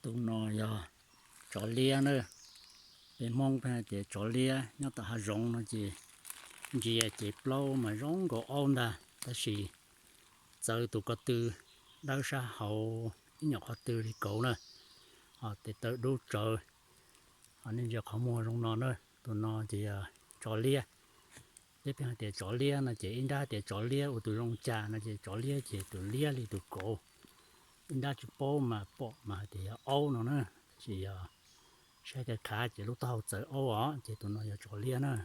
tụi nó giờ chó lia nữa bên mong phải để chó lia nhớ ta hà rong nó chỉ chỉ lâu mà rong có ôn ta ta chỉ giờ tụi có từ đâu xa hậu nhỏ họ từ thì cổ nữa họ để tới đâu trời họ nên giờ họ mua rong nó nữa tụi nó chỉ chó lia tiếp theo để chó lia nó chỉ in ra để chó lia ở tụi rong trà nó chỉ chó lia chỉ tụi lia thì tụi cổ in ra chỉ bộ mà để âu nó nữa chỉ xe cái cá chỉ lúc tao chở âu á chỉ tụi nó giờ chó lia nữa